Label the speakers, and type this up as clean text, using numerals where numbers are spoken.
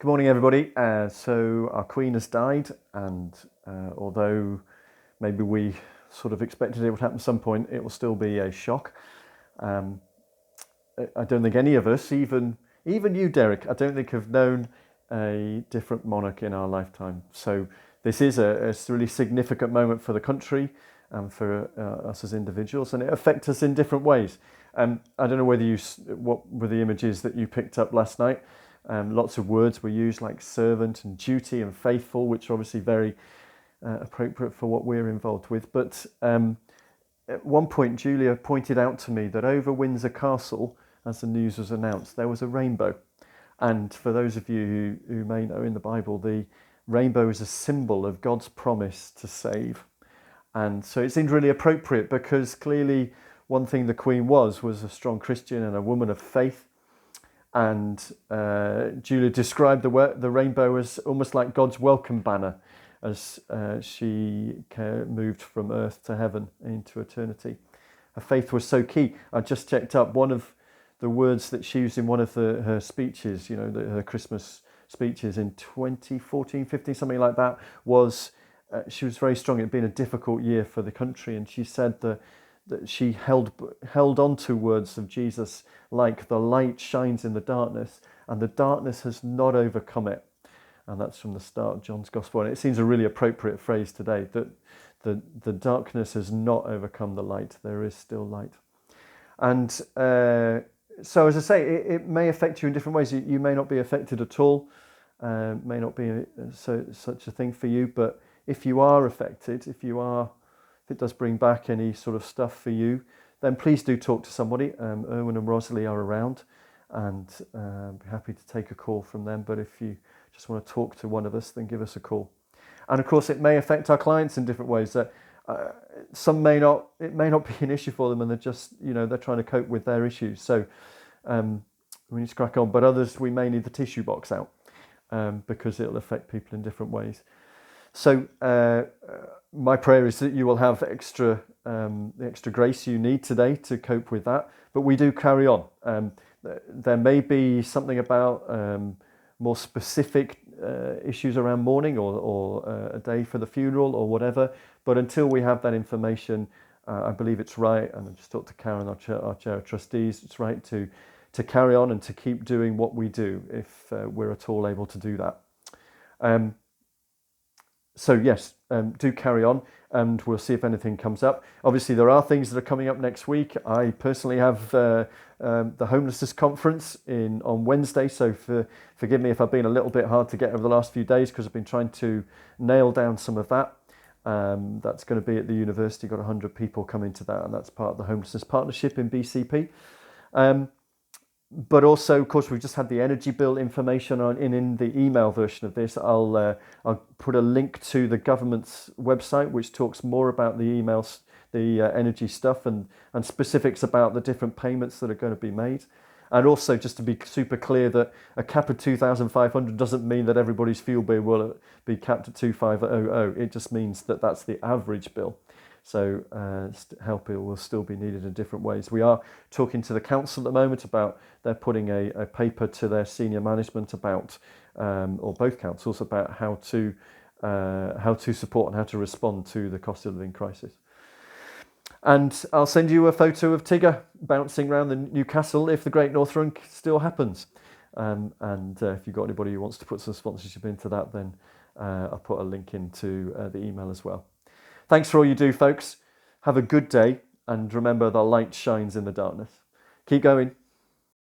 Speaker 1: Good morning, everybody. So our Queen has died, and although maybe we sort of expected it would happen at some point, it will still be a shock. Um, I don't think any of us, even you, Derek, I don't think have known a different monarch in our lifetime. So this is a really significant moment for the country and for us as individuals, and it affects us in different ways. I don't know what were the images that you picked up last night. Lots of words were used like servant and duty and faithful, which are obviously very appropriate for what we're involved with. But at one point, Julia pointed out to me that over Windsor Castle, as the news was announced, there was a rainbow. And for those of you who may know in the Bible, the rainbow is a symbol of God's promise to save. And so it seemed really appropriate because clearly one thing the Queen was a strong Christian and a woman of faith. And Julia described the rainbow as almost like God's welcome banner as she moved from earth to heaven into eternity. Her faith was so key. I just checked up one of the words that she used in one of her speeches, her Christmas speeches in 2014, 15, something like that, was she was very strong. It had been a difficult year for the country, and she said that she held on to words of Jesus like the light shines in the darkness and the darkness has not overcome it. And that's from the start of John's Gospel. And it seems a really appropriate phrase today, that the darkness has not overcome the light. There is still light. And so, as I say, it may affect you in different ways. You may not be affected at all, may not be such a thing for you. But if you are affected, if it does bring back any sort of stuff for you, then please do talk to somebody. Erwin and Rosalie are around, and be happy to take a call from them. But if you just want to talk to one of us, then give us a call. And of course, it may affect our clients in different ways. That it may not be an issue for them, and they're just they're trying to cope with their issues. So we need to crack on. But others, we may need the tissue box out because it'll affect people in different ways. So my prayer is that you will have the extra grace you need today to cope with that. But we do carry on. There may be something about more specific issues around mourning or a day for the funeral or whatever. But until we have that information, I believe it's right, and I just talked to Karen, our chair of trustees, it's right to carry on and to keep doing what we do if we're at all able to do that. So yes, do carry on, and we'll see if anything comes up. Obviously, there are things that are coming up next week. I personally have the homelessness conference on Wednesday, so forgive me if I've been a little bit hard to get over the last few days because I've been trying to nail down some of that. That's going to be at the university. Got 100 people coming to that, and that's part of the homelessness partnership in BCP. But also, of course, we've just had the energy bill information in the email version of this. I'll put a link to the government's website, which talks more about the emails, the energy stuff, and specifics about the different payments that are going to be made. And also, just to be super clear, that a cap of 2,500 doesn't mean that everybody's fuel bill will be capped at 2,500. It just means that that's the average bill. So help will still be needed in different ways. We are talking to the council at the moment about, they're putting a paper to their senior management about, or both councils, about how to support and how to respond to the cost of living crisis. And I'll send you a photo of Tigger bouncing around the Newcastle if the Great North Run still happens. And if you've got anybody who wants to put some sponsorship into that, then I'll put a link into the email as well. Thanks for all you do, folks. Have a good day, and remember, the light shines in the darkness. Keep going.